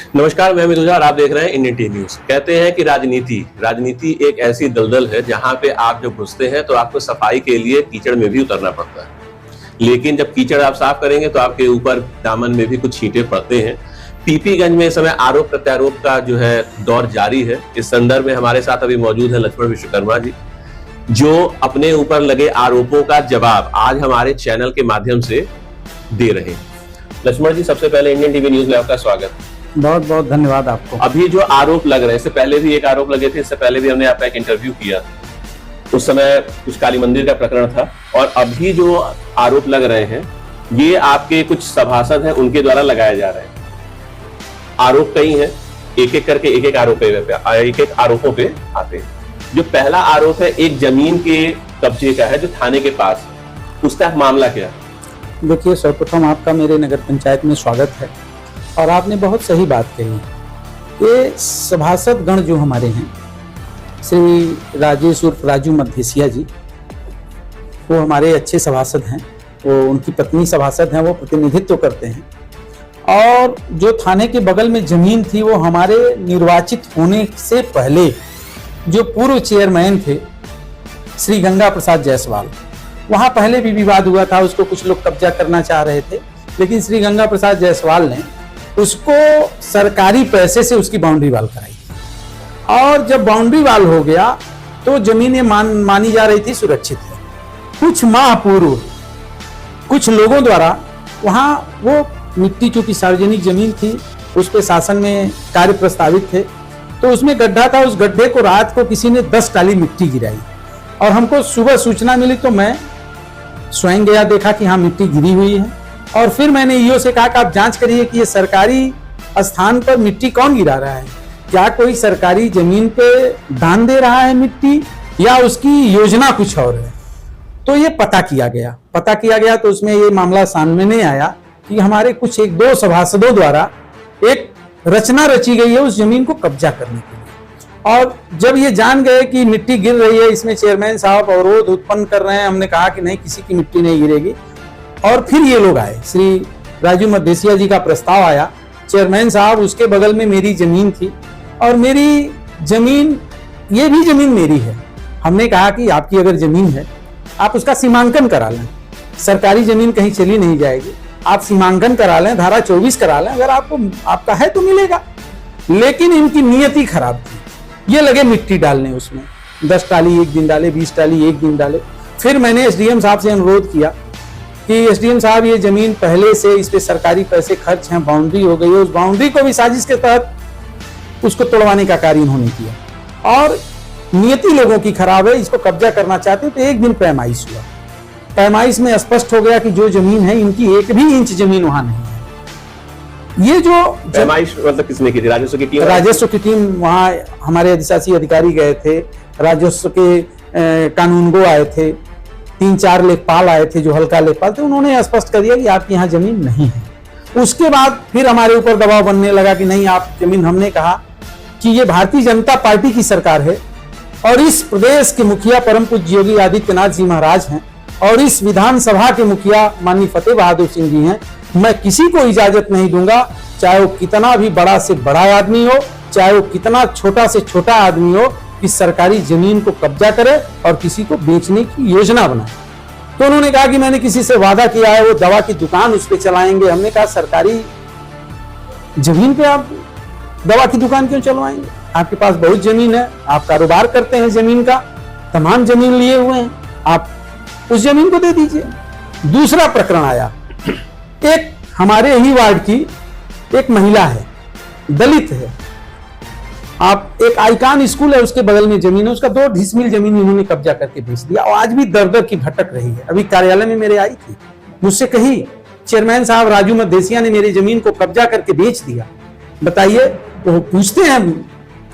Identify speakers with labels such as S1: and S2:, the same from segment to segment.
S1: नमस्कार, मैं मितुजा और आप देख रहे हैं इंडियन टी न्यूज। कहते हैं कि राजनीति एक ऐसी दलदल है जहां पे आप जब घुसते हैं तो आपको सफाई के लिए कीचड़ में भी उतरना पड़ता है, लेकिन जब कीचड़ आप साफ करेंगे तो आपके ऊपर दामन में भी कुछ छींटे पड़ते हैं। पीपीगंज में इस समय आरोप प्रत्यारोप का जो है दौर जारी है। इस संदर्भ में हमारे साथ अभी मौजूद है लक्ष्मण विश्वकर्मा जी, जो अपने ऊपर लगे आरोपों का जवाब आज हमारे चैनल के माध्यम से दे रहे हैं। लक्ष्मण जी, सबसे पहले इंडियन टीवी न्यूज में आपका स्वागत।
S2: बहुत बहुत धन्यवाद आपको।
S1: अभी जो आरोप लग रहे हैं, इससे पहले भी एक आरोप लगे थे, इससे पहले भी हमने आपका एक इंटरव्यू किया, उस समय कुछ काली मंदिर का प्रकरण था, और अभी जो आरोप लग रहे हैं ये आपके कुछ सभासद हैं उनके द्वारा लगाए जा रहे हैं। आरोप कई हैं, एक एक करके एक एक आरोपों पे आते हैं। जो पहला आरोप है एक जमीन के कब्जे का है जो थाने के पास, उसका मामला क्या है?
S2: देखिए, सर्वप्रथम आपका मेरे नगर पंचायत में स्वागत है और आपने बहुत सही बात कही। ये सभासद गण जो हमारे हैं, श्री राजेश उर्फ राजू मधेसिया जी, वो हमारे अच्छे सभासद हैं। वो उनकी पत्नी सभासद हैं, वो प्रतिनिधित्व करते हैं। और जो थाने के बगल में जमीन थी, वो हमारे निर्वाचित होने से पहले जो पूर्व चेयरमैन थे श्री गंगा प्रसाद जायसवाल, वहाँ पहले भी विवाद हुआ था, उसको कुछ लोग कब्जा करना चाह रहे थे, लेकिन श्री गंगा प्रसाद जायसवाल ने उसको सरकारी पैसे से उसकी बाउंड्री वाल कराई। और जब बाउंड्री वाल हो गया तो जमीनें मानी जा रही थी सुरक्षित है। कुछ माह पूर्व कुछ लोगों द्वारा वहाँ वो मिट्टी, चूंकि सार्वजनिक जमीन थी, उस पे शासन में कार्य प्रस्तावित थे, तो उसमें गड्ढा था। उस गड्ढे को रात को किसी ने 10 टाली मिट्टी गिराई और हमको सुबह सूचना मिली, तो मैं स्वयं गया, देखा कि हाँ मिट्टी गिरी हुई है। और फिर मैंने ईओ से कहा कि आप जांच करिए कि ये सरकारी स्थान पर मिट्टी कौन गिरा रहा है, क्या कोई सरकारी जमीन पे दान दे रहा है मिट्टी, या उसकी योजना कुछ और है। तो ये पता किया गया तो उसमें ये मामला सामने आया कि हमारे कुछ 1-2 सभासदों द्वारा एक रचना रची गई है उस जमीन को कब्जा करने के लिए। और जब ये जान गए कि मिट्टी गिर रही है, इसमें चेयरमैन साहब अवरोध उत्पन्न कर रहे हैं, हमने कहा कि नहीं, किसी की मिट्टी नहीं गिरेगी। और फिर ये लोग आए, श्री राजू मधेसिया जी का प्रस्ताव आया, चेयरमैन साहब, उसके बगल में मेरी जमीन थी और मेरी जमीन, ये भी जमीन मेरी है। हमने कहा कि आपकी अगर जमीन है आप उसका सीमांकन करा लें, सरकारी जमीन कहीं चली नहीं जाएगी, आप सीमांकन करा लें, धारा 24 करा लें, अगर आपको आपका है तो मिलेगा। लेकिन इनकी नियति खराब थी, ये लगे मिट्टी डालने, उसमें 10 टाली एक दिन डाले, 20 टाली एक दिन डाले। फिर मैंने एसडीएम साहब से अनुरोध किया कि एसडीएम साहब, ये जमीन पहले से इस पे सरकारी पैसे खर्च हैं, बाउंड्री हो गई है, उस बाउंड्री को भी साजिश के तहत उसको तोड़वाने का कार्य इन्होंने किया और नियति लोगों की खराब है, इसको कब्जा करना चाहते हैं। तो एक दिन पैमाइश हुआ, पैमाइश में स्पष्ट हो गया कि जो जमीन है इनकी 1 भी इंच जमीन वहां नहीं है। ये जो
S1: पैमाइश मतलब किसने की थी? राजस्व की टीम
S2: वहां, हमारे अधिशासी अधिकारी गए थे, राजस्व के कानूनगो आए थे, 3-4 लेखपाल आए थे जो हल्का लेखपाल थे, उन्होंने स्पष्ट कर दिया कि आपकी यहाँ जमीन नहीं है। उसके बाद फिर हमारे ऊपर दबाव बनने लगा कि नहीं, आप जमीन, हमने कहा कि ये भारतीय जनता पार्टी की सरकार है और इस प्रदेश के मुखिया परम पूज्य योगी आदित्यनाथ जी महाराज हैं और इस विधानसभा के मुखिया माननीय फतेह बहादुर सिंह जी हैं। मैं किसी को इजाजत नहीं दूंगा, चाहे वो कितना भी बड़ा से बड़ा आदमी हो, चाहे वो कितना छोटा से छोटा आदमी हो, कि सरकारी जमीन को कब्जा करे और किसी को बेचने की योजना बनाए। तो उन्होंने कहा कि मैंने किसी से वादा किया है, वो दवा की दुकान उस पर चलाएंगे। हमने कहा सरकारी जमीन पे आप दवा की दुकान क्यों चलवाएंगे? आपके पास बहुत जमीन है, आप कारोबार करते हैं जमीन का, तमाम जमीन लिए हुए हैं, आप उस जमीन को दे दीजिए। दूसरा प्रकरण आया, एक हमारे ही वार्ड की एक महिला है, दलित है, आप, एक आइकान स्कूल है, उसके बगल में जमीन है, उसका 2 डिसमिल जमीन इन्होंने कब्जा करके बेच दिया और आज भी दर-दर की भटक रही है। अभी कार्यालय में मेरे आई थी, मुझसे कही, चेयरमैन साहब राजू मधेसिया ने मेरी जमीन को कब्जा करके बेच दिया। बताइए, तो पूछते हैं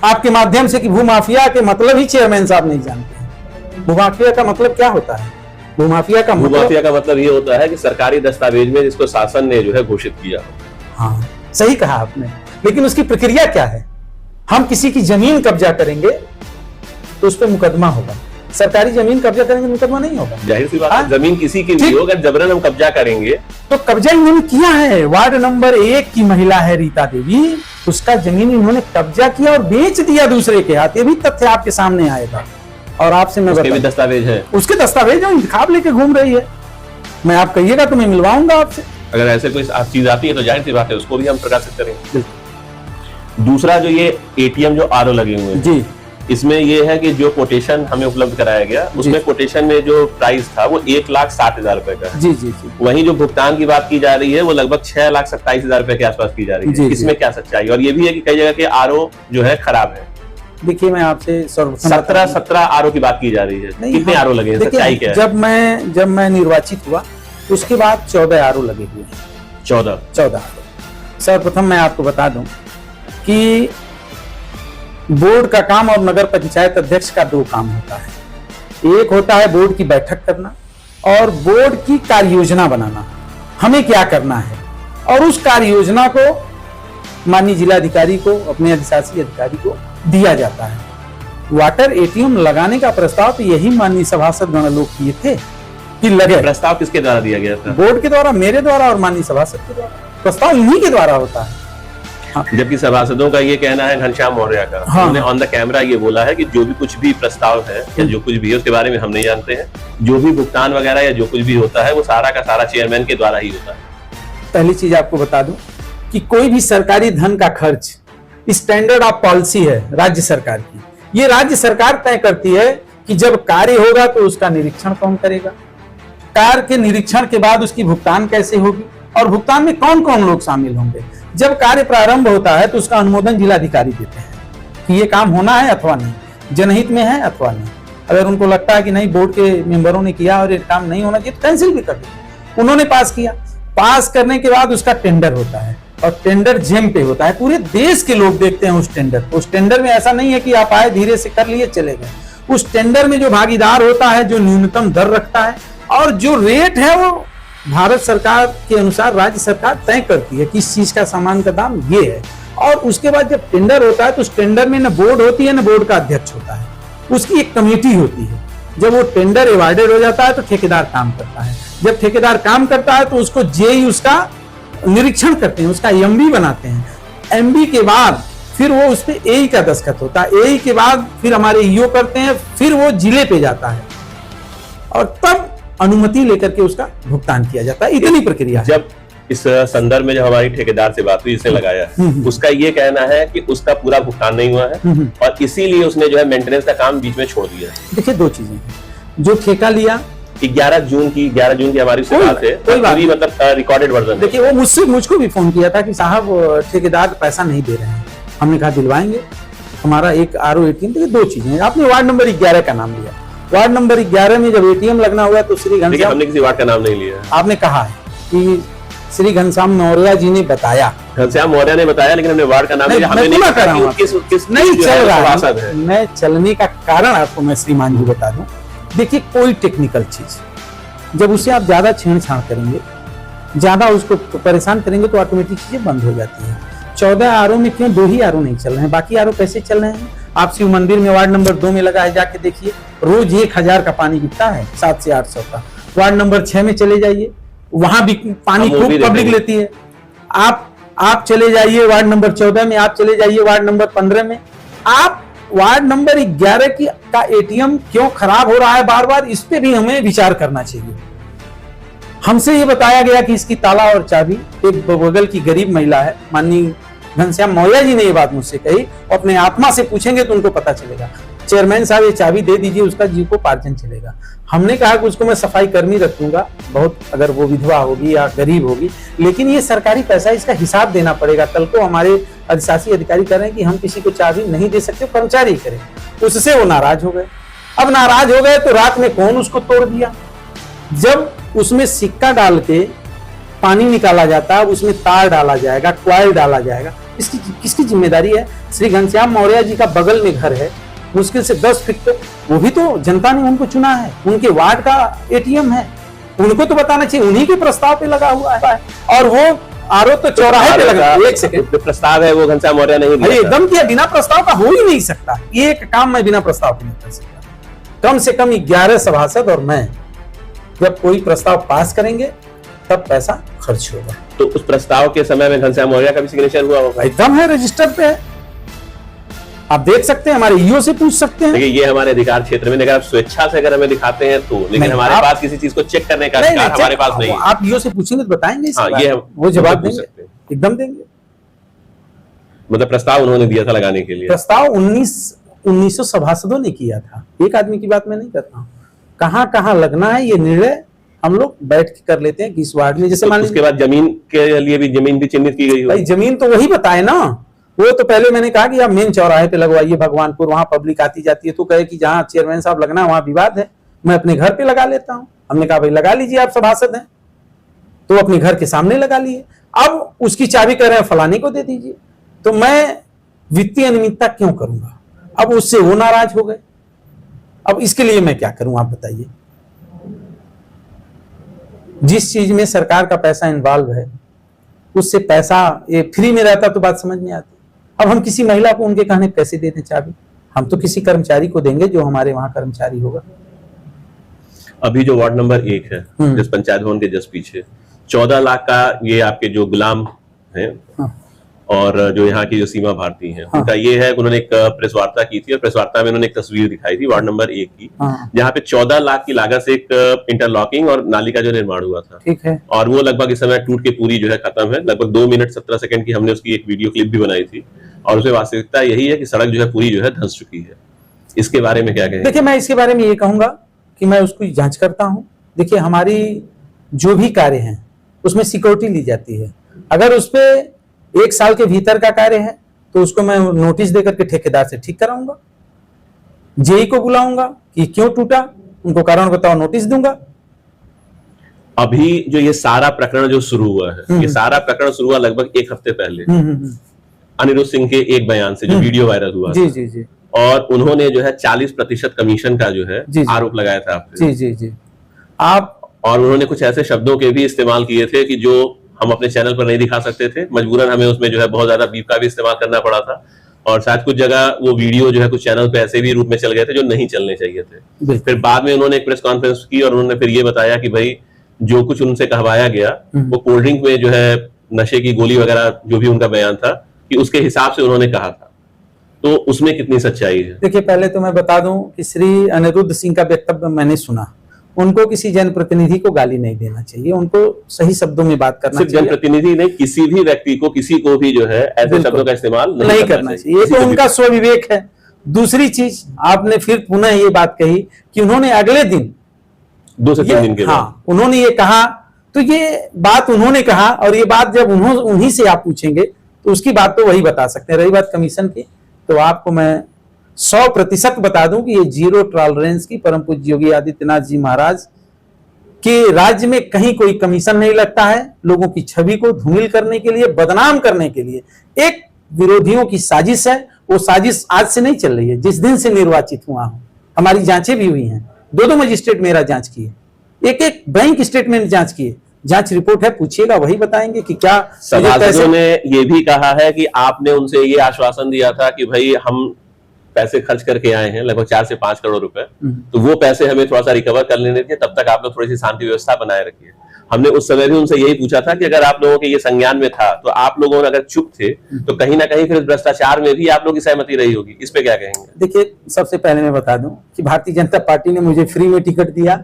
S2: आपके माध्यम से कि भूमाफिया के मतलब ही चेयरमैन साहब नहीं जानते हैं। भूमाफिया का मतलब क्या होता है? भूमाफिया का
S1: मतलब ये होता है कि सरकारी दस्तावेज में जिसको शासन ने जो है घोषित किया।
S2: हाँ, सही कहा आपने, लेकिन उसकी प्रक्रिया क्या है? हम किसी की जमीन कब्जा करेंगे तो उस पर मुकदमा होगा, सरकारी जमीन कब्जा करेंगे मुकदमा नहीं होगा।
S1: जाहिर सी बात है, जमीन किसी की भी होगा, जबरन हम कब्जा करेंगे।
S2: तो कब्जा इन्होंने किया है। वार्ड नंबर 1 की महिला है रीता देवी, उसका जमीन इन्होंने कब्जा किया और बेच दिया दूसरे के हाथ। ये भी तथ्य आपके सामने आएगा और आपसे मैं
S1: उसके भी दस्तावेज है,
S2: उसके दस्तावेज इंतखाब लेके घूम रही है। मैं आप कहिएगा तो मैं मिलवाऊंगा आपसे।
S1: अगर ऐसे कोई चीज आती है तो जाहिर सी बात है उसको भी हम प्रकाशित करेंगे। दूसरा जो ये एटीएम जो आरओ लगे हुए हैं
S2: जी,
S1: इसमें ये है कि जो कोटेशन हमें उपलब्ध कराया गया उसमें कोटेशन में जो प्राइस था वो 1,60,000 रुपए का है।
S2: जी जी जी।
S1: वहीं जो भुगतान की बात की जा रही है वो लगभग 6,27,000 रुपए के आसपास की जा रही है। इसमें क्या सच्चाई? और ये भी है कि कई जगह के आरओ जो है खराब है।
S2: देखिए मैं आपसे
S1: 17 आरओ की बात की जा रही है। कितने आरओ लगे हैं? सच्चाई क्या है?
S2: जब मैं निर्वाचित हुआ उसके बाद 14 आरओ लगे हुए हैं। 14 आरओ। सर्वप्रथम मैं आपको बता दूं कि बोर्ड का काम और नगर पंचायत अध्यक्ष का 2 काम होता है। एक होता है बोर्ड की बैठक करना और बोर्ड की कार्य योजना बनाना, हमें क्या करना है, और उस कार्य योजना को माननीय जिलाधिकारी को, अपने अधिशासी अधिकारी को दिया जाता है। वाटर एटीएम लगाने का प्रस्ताव तो यही माननीय सभासद गण लोग किए थे कि लगे।
S1: प्रस्ताव किसके द्वारा दिया गया था?
S2: बोर्ड के द्वारा, मेरे द्वारा और माननीय सभासद के द्वारा। प्रस्ताव इन्हीं के द्वारा होता है।
S1: हाँ। जबकि सभासदों का ये कहना है, घनश्याम मौर्य का,
S2: हाँ।
S1: उन्होंने ऑन द कैमरा ये बोला है कि जो भी कुछ भी प्रस्ताव है या जो कुछ भी है उसके बारे में हम नहीं जानते हैं। जो भी भुगतान वगैरह या जो कुछ भी होता है वो सारा का सारा चेयरमैन के द्वारा ही होता है।
S2: पहली चीज आपको बता दूं कि कोई भी सरकारी धन का खर्च स्टैंडर्ड ऑफ पॉलिसी है राज्य सरकार की। ये राज्य सरकार तय करती है कि जब कार्य होगा तो उसका निरीक्षण कौन करेगा, कार्य के निरीक्षण के बाद उसकी भुगतान कैसे होगी और भुगतान में कौन कौन लोग शामिल होंगे। जब कार्य प्रारंभ होता है तो उसका अनुमोदन जिलाधिकारी देते हैं कि ये काम होना है अथवा नहीं, जनहित में है अथवा नहीं। अगर उनको लगता है कि नहीं, बोर्ड के मेंबरों ने किया और ये काम नहीं होना चाहिए तो कैंसिल भी कर देते। उन्होंने पास किया, पास करने के बाद उसका टेंडर होता है और टेंडर जेम पे होता है। पूरे देश के लोग देखते हैं उस टेंडर। उस टेंडर में ऐसा नहीं है कि आप आए धीरे से कर लिए चले गए। उस टेंडर में जो भागीदार होता है, जो न्यूनतम दर रखता है और जो रेट है वो भारत सरकार के अनुसार राज्य सरकार तय करती है कि इस चीज का सामान का दाम ये है। और उसके बाद जब टेंडर होता है तो उस टेंडर में न बोर्ड होती है न बोर्ड का अध्यक्ष होता है, उसकी एक कमेटी होती है। जब वो टेंडर अवॉर्डेड हो जाता है तो ठेकेदार काम करता है। जब ठेकेदार काम करता है तो उसको जेई उसका निरीक्षण करते हैं, उसका एमबी बनाते हैं। एमबी के बाद फिर वो उस पर एई का दस्तखत होता है। एई के बाद फिर हमारे ईओ करते हैं, फिर वो जिले पे जाता है और तब अनुमति लेकर के उसका भुगतान किया जाता है। इतनी प्रक्रिया है।
S1: जब इस संदर्भ में जब हमारी ठेकेदार से बात हुई, इसने लगाया, उसका ये कहना है कि उसका पूरा भुगतान नहीं हुआ है और इसीलिए उसने जो है मेंटेनेंस का काम बीच में छोड़ दिया।
S2: देखिए 2 चीजें हैं। जो ठेका लिया
S1: 11 जून की हमारी उससे बात है, पूरी मतलब रिकॉर्डेड वर्जन।
S2: देखिए वो मुझको भी फोन किया था कि साहब ठेकेदार पैसा नहीं दे रहे हैं। हमने कहा दिलवाएंगे हमारा एक आरओ एटीएम। देखिए 2 चीजें। आपने वार्ड नंबर 11 का नाम लिया। वार्ड नंबर 11 में जब एटीएम लगना हुआ तो श्री घनश्याम,
S1: हमने किसी वार्ड का नाम नहीं लिया।
S2: आपने कहा है कि श्री घनश्याम मौर्य जी ने बताया।
S1: घनश्याम मौर्य ने बताया, लेकिन हमने वार्ड का नाम लिया। हमने नहीं कहा कि किस
S2: नहीं चल रहा है। मैं चलने का कारण आपको मैं श्रीमान जी बता दूं। देखिए कोई टेक्निकल चीज जब उसे आप ज्यादा छेड़छाड़ करेंगे, ज्यादा उसको परेशान करेंगे तो ऑटोमेटिक चीजें बंद हो जाती है। 14 आरओ में क्यों 2 ही आरओ नहीं चल रहे हैं, बाकी आरओ कैसे चल रहे हैं? आप शिव मंदिर में वार्ड नंबर 2 में लगा है, जाके देखिए रोज 1000 का पानी बिकता है, 700 से 800 का। वार्ड नंबर 6 में चले जाइए, वहां भी पानी खूब पब्लिक लेती है। आप चले जाइए वार्ड नंबर 14 में, आप चले जाइए वार्ड नंबर 15 में। आप वार्ड नंबर 11 का एटीएम क्यों खराब हो रहा है बार बार, इस पे भी हमें विचार करना चाहिए। हमसे ये बताया गया कि इसकी ताला और चाबी एक बगल की गरीब महिला है, माननीय घनश्याम मौर्य जी ने ये बात मुझसे कही, अपने आत्मा से पूछेंगे तो उनको पता चलेगा। चेयरमैन साहब ये चाबी दे दीजिए, उसका जीविकोपार्जन चलेगा। हमने कहा कि उसको मैं सफाई कर्मी रखूंगा, बहुत अगर वो विधवा होगी या गरीब होगी, लेकिन ये सरकारी पैसा, इसका हिसाब देना पड़ेगा। कल को हमारे अधिशासी अधिकारी कह रहे हैं कि हम किसी को चाबी नहीं दे सकते, कर्मचारी करें। उससे वो नाराज हो गए। अब नाराज हो गए तो रात में कौन उसको तोड़ दिया। जब उसमें सिक्का डाल के पानी निकाला जाता है, उसमें तार डाला जाएगा, क्वाइल डाला जाएगा, इसकी किसकी जिम्मेदारी है? श्री घनश्याम मौर्य जी का बगल में घर है, मुश्किल से 10 फीट पे, वो भी तो जनता ने उनको चुना है, उनके वार्ड का एटीएम है, उनको तो बताना चाहिए। उन्हीं के प्रस्ताव पे लगा हुआ है और वो आरओ तो चौराहे पे लगा। एक सेकंड,
S1: प्रस्ताव है वो घनश्याम मौर्य नहीं दिया।
S2: एकदम किया, बिना प्रस्ताव का हो ही नहीं सकता। एक काम मैं बिना प्रस्ताव के नहीं कर सकता। कम से कम 11 सभासद और मैं जब कोई प्रस्ताव पास करेंगे तब पैसा खर्च होगा।
S1: तो उस प्रस्ताव के समय में घनश्याम मौर्य का भी सिग्नेचर हुआ होगा?
S2: एकदम है, रजिस्टर पे है, आप देख सकते हैं, हमारे ईओ से पूछ सकते हैं।
S1: देखिए ये हमारे अधिकार क्षेत्र में, अगर आप स्वेच्छा से अगर हमें दिखाते हैं तो, लेकिन हमारे पास किसी चीज को चेक करने का अधिकार हमारे पास नहीं है।
S2: आप ईओ से पूछेंगे तो बताएंगे,
S1: ये
S2: वो जवाब देंगे, एकदम देंगे।
S1: मतलब प्रस्ताव उन्होंने दिया था लगाने के लिए?
S2: प्रस्ताव 1900 सभासदों ने किया था, एक आदमी की बात मैं नहीं करता हूँ। कहाँ कहाँ लगना है ये निर्णय हम लोग बैठ के कर लेते हैं कि इस वार्ड में, जैसे मान लीजिए
S1: उसके बाद जमीन के लिए भी जमीन भी चिन्हित की गई हो।
S2: भाई जमीन तो वही बताए ना, वो तो पहले मैंने कहा कि आप मेन चौराहे पे लगवाइए भगवानपुर, वहां पब्लिक आती जाती है, तो कहे कि जहां चेयरमैन साहब लगना है वहां विवाद है, मैं अपने घर पे लगा लेता हूं। हमने कहा भाई लगा लीजिए, आप सभासद हैं तो अपने घर के सामने लगा लिए। अब उसकी चाबी कह रहे हैं फलाने को दे दीजिए, तो मैं वित्तीय अनियमितता क्यों करूंगा? अब उससे वो नाराज हो गए। अब इसके लिए मैं क्या करूं, आप बताइए। जिस चीज में सरकार का पैसा इन्वॉल्व है उससे पैसा ये फ्री में रहता तो बात समझ में आती। अब हम किसी महिला को उनके कहने कैसे दे दें चाबी? हम तो किसी कर्मचारी को देंगे जो हमारे वहां कर्मचारी होगा।
S1: अभी जो वार्ड नंबर 1 है, जिस पंचायत भवन के जस्ट पीछे 14 लाख का ये आपके जो गुलाम हैं, और जो यहाँ की जो सीमा भारती हैं, उनका ये है, उन्होंने एक प्रेस वार्ता की थी और प्रेस वार्ता में उन्होंने एक तस्वीर दिखाई थी वार्ड नंबर 1 की, जहाँ पे 14 लाख की लागत से एक इंटरलॉकिंग और नाली का जो निर्माण हुआ था।
S2: ठीक है। और
S1: वो लगभग इस समय टूट के पूरी जो है खत्म है। लगभग 2 मिनट 17 सेकंड की हमने उसकी एक वीडियो क्लिप भी बनाई थी, और उसमें वास्तविकता यही है कि सड़क जो है पूरी जो है धंस चुकी है। इसके बारे में क्या कहेंगे?
S2: देखिए मैं इसके बारे में ये कहूंगा कि मैं उसकी जांच करता हूँ। देखिए हमारी जो भी कार्य है उसमें सिक्योरिटी ली जाती है। अगर उस पर 1 साल के भीतर का कार्य है तो उसको मैं नोटिस देकर के ठेकेदार से ठीक कराऊंगा, जेई को बुलाऊंगा कि क्यों टूटा, उनको कारण बताओ, नोटिस दूंगा।
S1: अभी जो ये सारा प्रकरण जो शुरू हुआ है, ये सारा प्रकरण शुरू हुआ लगभग 1 हफ्ते पहले अनिरुद्ध सिंह के एक बयान से, जो वीडियो वायरल हुआ।
S2: जी जी जी।
S1: और उन्होंने जो है 40% कमीशन का जो है आरोप लगाया था आप पे।
S2: जी जी जी। आप
S1: और उन्होंने कुछ ऐसे शब्दों के भी इस्तेमाल किए थे कि जो हम अपने चैनल पर नहीं दिखा सकते थे, मजबूरन हमें उसमें जो है बहुत ज्यादा बीप का भी इस्तेमाल करना पड़ा था। और शायद कुछ जगह वो वीडियो जो है कुछ चैनल पे ऐसे भी रूप में चल गए थे जो नहीं चलने चाहिए थे। फिर बाद में उन्होंने एक प्रेस कॉन्फ्रेंस की और उन्होंने फिर ये बताया कि भाई जो कुछ उनसे कहवाया गया वो कोल्ड ड्रिंक में जो है नशे की गोली वगैरह, जो भी उनका बयान था, कि उसके हिसाब से उन्होंने कहा था। तो उसमें कितनी सच्चाई है?
S2: देखिए पहले तो मैं बता दूं कि श्री अनिरुद्ध सिंह का वक्तव्य मैंने सुना। उनको किसी जनप्रतिनिधि को गाली नहीं देना चाहिए, उनको सही शब्दों में बात करना चाहिए।
S1: जनप्रतिनिधि नहीं, किसी भी व्यक्ति को, किसी को भी जो है ऐसे शब्दों का इस्तेमाल नहीं करना चाहिए।
S2: ये तो उनका स्वविवेक है। दूसरी चीज, आपने फिर पुनः ये बात कही कि उन्होंने अगले दिन
S1: 2 से 3 दिन के बाद
S2: उन्होंने ये कहा, तो ये बात उन्होंने कहा और ये बात जब उन्हीं से आप पूछेंगे तो उसकी बात तो वही बता सकते हैं। रही बात कमीशन की, तो आपको मैं 100% बता दूं कि ये जीरो टॉलरेंस की परम पूज्य योगी आदित्यनाथ जी महाराज के राज्य में कहीं कोई कमीशन नहीं लगता है। लोगों की छवि को धूमिल करने के लिए, बदनाम करने के लिए एक विरोधियों की साजिश है। वो साजिश आज से नहीं चल रही है, जिस दिन से निर्वाचित हुआ हूं। हमारी जांचें भी हुई हैं, 2 मजिस्ट्रेट मेरा जांच किए, एक बैंक स्टेटमेंट जांच किए, जांच रिपोर्ट है, पूछिएगा वही बताएंगे कि क्या।
S1: सभासदों ने ये भी कहा है कि आपने उनसे ये आश्वासन दिया था कि भाई हम पैसे खर्च करके आए हैं लगभग 4 से 5 करोड़ रुपए, तो वो पैसे हमें थोड़ा सा रिकवर कर लेने थे, तब तक आप लोग थोड़ी सी शांति व्यवस्था बनाए रखिए। हमने उस समय भी उनसे यही पूछा था कि अगर आप लोगों के ये संज्ञान में था तो आप लोगों ने अगर चुप थे तो कहीं ना कहीं फिर भ्रष्टाचार में भी आप लोगों की सहमति रही होगी। इस पे क्या कहेंगे?
S2: देखिए सबसे पहले मैं बता दूं कि भारतीय जनता पार्टी ने मुझे फ्री में टिकट दिया,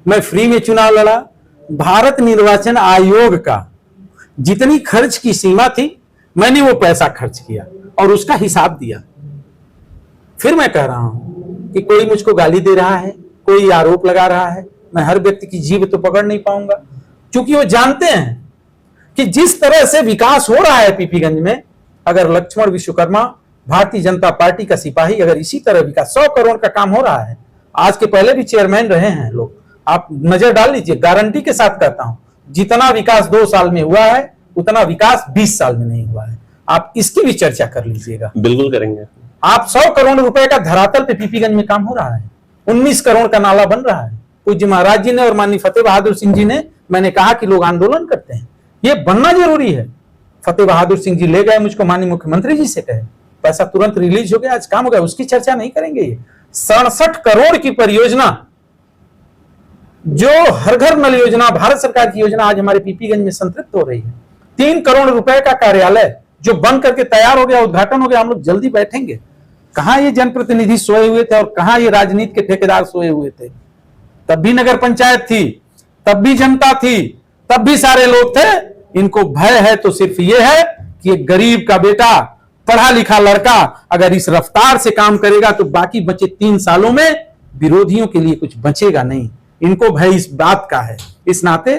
S2: मैं फ्री में चुनाव लड़ा। भारत निर्वाचन आयोग का जितनी खर्च की सीमा थी मैंने वो पैसा खर्च किया और उसका हिसाब दिया। फिर मैं कह रहा हूं कि कोई मुझको गाली दे रहा है, कोई आरोप लगा रहा है, मैं हर व्यक्ति की जीभ तो पकड़ नहीं पाऊंगा, क्योंकि वो जानते हैं कि जिस तरह से विकास हो रहा है पीपीगंज में, अगर लक्ष्मण विश्वकर्मा भारतीय जनता पार्टी का सिपाही अगर इसी तरह विकास, 100 करोड़ का काम हो रहा है। आज के पहले भी चेयरमैन रहे हैं लोग, आप नजर डाल लीजिए, गारंटी के साथ कहता हूं, जितना विकास 2 साल में हुआ है उतना विकास 20 साल में नहीं हुआ है। आप इसकी भी चर्चा कर लीजिएगा।
S1: बिल्कुल करेंगे।
S2: आप 100 करोड़ रुपए का धरातल पे पीपीगंज में काम हो रहा है, 19 करोड़ का नाला बन रहा है। पूज्य महाराज जी ने और माननीय फतेह बहादुर सिंह जी ने, मैंने कहा कि लोग आंदोलन करते हैं, ये बनना जरूरी है। फतेह बहादुर सिंह जी ले गए मुझको, माननीय मुख्यमंत्री जी से कहे, पैसा तुरंत रिलीज हो गया, आज काम हो गया, उसकी चर्चा नहीं करेंगे। ये 67 करोड़ की परियोजना जो हर घर नल योजना भारत सरकार की योजना आज हमारे पीपीगंज में संतृप्त हो रही है। 3 करोड़ रुपए का कार्यालय जो बन करके तैयार हो गया, उद्घाटन हो गया, हम लोग जल्दी बैठेंगे। कहां ये जनप्रतिनिधि सोए हुए थे और कहां ये राजनीति के ठेकेदार सोए हुए थे? तब भी नगर पंचायत थी, तब भी जनता थी, तब भी सारे लोग थे। इनको भय है तो सिर्फ ये है कि एक गरीब का बेटा, पढ़ा लिखा लड़का अगर इस रफ्तार से काम करेगा तो बाकी बचे 3 सालों में विरोधियों के लिए कुछ बचेगा नहीं। इनको भय इस बात का है, इस नाते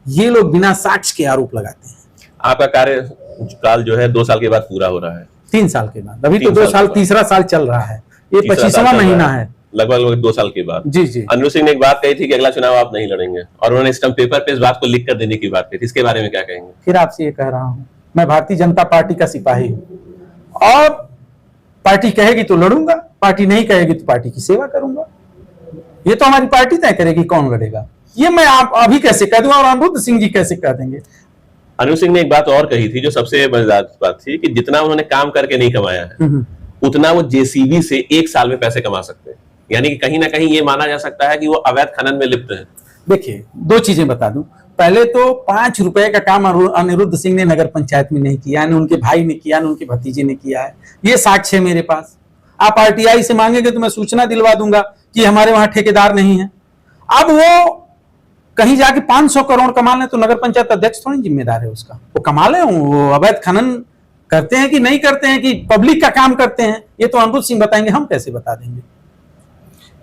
S2: ये लोग बिना साक्ष्य के आरोप लगाते हैं।
S1: आपका कार्यकाल जो है 2 साल के बाद पूरा हो रहा है,
S2: 3 साल के बाद, अभी तो 2 साल, तीसरा साल चल रहा है, ये 25वां महीना है,
S1: लगभग 2 साल के बाद।
S2: जी जी।
S1: अनिरुद्ध सिंह ने एक बात कही थी कि अगला चुनाव आप नहीं लड़ेंगे, और उन्होंने स्टंप पेपर पे इस बात को लिख कर देने की बात कही थी। इसके बारे में क्या कहेंगे?
S2: फिर आपसे ये कह रहा हूं, मैं भारतीय जनता पार्टी का सिपाही हूं और पार्टी कहेगी तो लड़ूंगा, पार्टी नहीं कहेगी तो पार्टी की सेवा करूंगा। ये तो हमारी पार्टी तय करेगी कौन लड़ेगा। ये मैं आप अभी कैसे कह दूं और अनिरुद्ध सिंह जी कैसे कह देंगे?
S1: अनिरुद्ध सिंह ने एक बात और कही थी जो सबसे मजेदार बात थी कि जितना उन्होंने काम करके नहीं कमाया है उतना वो जेसीबी से 1 साल में पैसे कमा सकते हैं। यानी कि कहीं ना कहीं ये माना जा सकता है कि वो अवैध खनन में लिप्त है।
S2: देखिए, 2 चीजें बता दूं। पहले तो 5 रुपए का काम अनिरुद्ध सिंह ने नगर पंचायत में नहीं किया, न उनके भाई ने किया, न उनके भतीजे ने किया है। ये साक्ष्य है मेरे पास। आप आरटीआई से मांगेंगे तो मैं सूचना दिलवा दूंगा कि हमारे वहां ठेकेदार नहीं है। अब वो कहीं जाके 500 करोड़ कमा लें तो नगर पंचायत अध्यक्ष थोड़ी जिम्मेदार है उसका। वो कमा ले, वो अवैध खनन करते हैं कि नहीं करते हैं, कि पब्लिक का काम करते हैं, ये तो अनिरुद्ध सिंह बताएंगे, हम कैसे बता देंगे।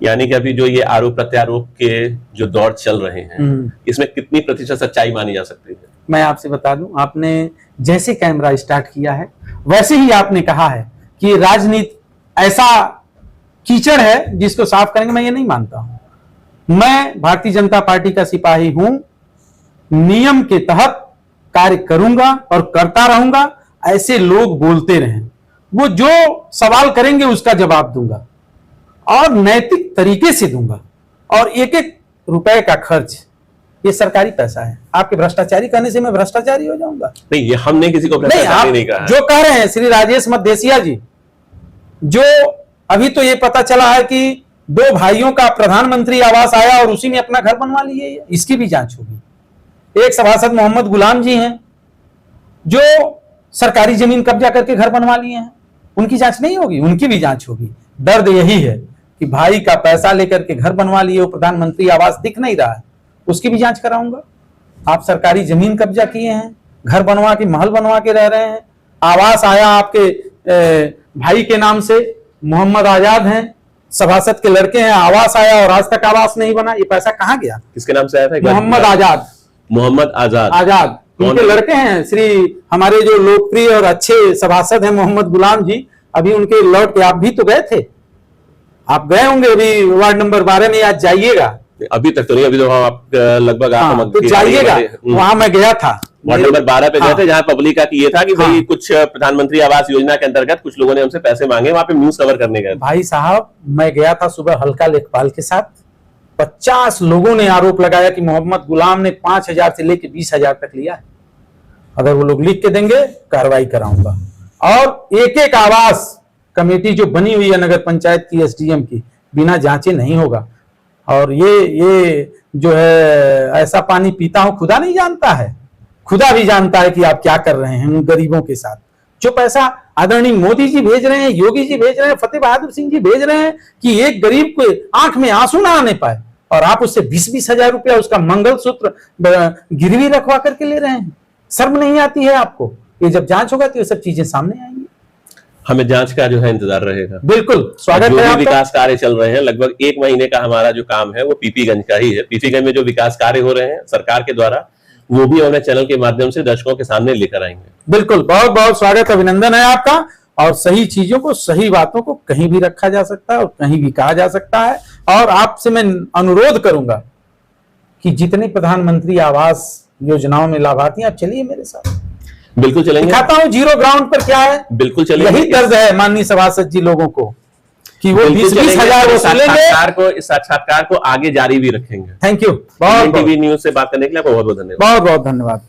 S1: यानी कि अभी जो ये आरोप प्रत्यारोप के जो दौर चल रहे हैं, इसमें कितनी प्रतिशत सच्चाई मानी जा सकती है?
S2: मैं आपसे बता दूं, आपने जैसे कैमरा स्टार्ट किया है वैसे ही आपने कहा है कि राजनीति ऐसा कीचड़ है जिसको साफ करेंगे। मैं ये नहीं मानता हूं। मैं भारतीय जनता पार्टी का सिपाही हूं, नियम के तहत कार्य करूंगा और करता रहूंगा। ऐसे लोग बोलते रहें, वो जो सवाल करेंगे उसका जवाब दूंगा और नैतिक तरीके से दूंगा। और 1-1 रुपए का खर्च ये सरकारी पैसा है। आपके भ्रष्टाचारी कहने से मैं भ्रष्टाचारी हो जाऊंगा?
S1: नहीं, ये हमने किसी को भ्रष्टाचारी नहीं कहा।
S2: जो कह रहे हैं श्री राजेश मदेसिया जी, जो अभी तो ये पता चला है कि 2 भाइयों का प्रधानमंत्री आवास आया और उसी में अपना घर बनवा लिए, इसकी भी जांच होगी। एक सभासद मोहम्मद गुलाम जी हैं जो सरकारी जमीन कब्जा करके घर बनवा लिए हैं, उनकी जांच नहीं होगी? उनकी भी जांच होगी। दर्द यही है कि भाई का पैसा लेकर के घर बनवा लिए, वो प्रधानमंत्री आवास दिख नहीं रहा है, उसकी भी जांच कराऊंगा। आप सरकारी जमीन कब्जा किए हैं, घर बनवा के महल बनवा के रह रहे हैं। आवास आया आपके भाई के नाम से, मोहम्मद आजाद हैं, सभासद के लड़के हैं, आवास आया और आज तक आवास नहीं बना। ये पैसा कहां गया?
S1: किसके नाम से आया था?
S2: मोहम्मद आजाद।
S1: मोहम्मद आजाद
S2: उनके लड़के हैं श्री हमारे जो लोकप्रिय और अच्छे सभासद हैं मोहम्मद गुलाम जी। अभी उनके लौट के आप भी तो गए थे, आप गए होंगे अभी वार्ड नंबर 12 में, आज जाइएगा।
S1: अभी तक तो नहीं, अभी तो आप लगभग
S2: तो जाइएगा, वहां मैं गया था।
S1: वार्ड नंबर 12 पे गए थे, जहां पब्लिक का ये था कि भाई कुछ प्रधानमंत्री आवास योजना के अंतर्गत कुछ लोगों ने हमसे पैसे मांगे, वहां पे न्यूज कवर करने गए।
S2: भाई साहब, मैं गया था सुबह हल्का लेखपाल के साथ। 50 लोगों ने आरोप लगाया कि मोहम्मद गुलाम ने 5,000 से लेकर 20,000 तक लिया है। अगर वो लोग लिख के देंगे कार्रवाई कराऊंगा। और 1-1 आवास कमेटी जो बनी हुई है नगर पंचायत की, एसडीएम की, बिना जांचे नहीं होगा। और ये जो है ऐसा पानी पीता हूं खुदा नहीं जानता है, खुदा भी जानता है कि आप क्या कर रहे हैं उन गरीबों के साथ। जो पैसा आदरणीय मोदी जी भेज रहे हैं, योगी जी भेज रहे हैं, फतेह बहादुर सिंह जी भेज रहे हैं कि एक गरीब को आंख में आंसू ना आने पाए, और आप उससे 20-20 हजार रुपया उसका मंगलसूत्र गिरवी रखवा करके ले रहे हैं। शर्म नहीं आती है आपको? ये जब जांच होगा तो ये सब चीजें सामने आएंगी।
S1: हमें जांच का जो है इंतजार रहेगा।
S2: बिल्कुल, स्वागत
S1: जो
S2: है।
S1: भी विकास कार्य चल रहे हैं, लगभग 1 महीने का हमारा जो काम है वो पीपीगंज का ही है। पीपीगंज में जो विकास कार्य हो रहे हैं सरकार के द्वारा, वो भी अपने चैनल के माध्यम से दर्शकों के सामने लेकर आएंगे।
S2: बिल्कुल, बहुत बहुत स्वागत, अभिनंदन है आपका। और सही चीजों को, सही बातों को कहीं भी रखा जा सकता है और कहीं भी कहा जा सकता है। और आपसे मैं अनुरोध करूंगा कि जितने प्रधानमंत्री आवास योजनाओं में लाभार्थी, आप चलिए मेरे साथ।
S1: बिल्कुल चलेंगे।
S2: दिखाता हूं जीरो ग्राउंड पर क्या है।
S1: बिल्कुल चलेंगे।
S2: यही दर्द है माननीय सभासद जी लोगों को कि वो 20-20 हजार
S1: वसूलेंगे। इस साक्षात्कार को आगे जारी भी रखेंगे।
S2: Thank you.
S1: टीवी न्यूज से बात करने के लिए बहुत बहुत धन्यवाद।
S2: बहुत बहुत धन्यवाद।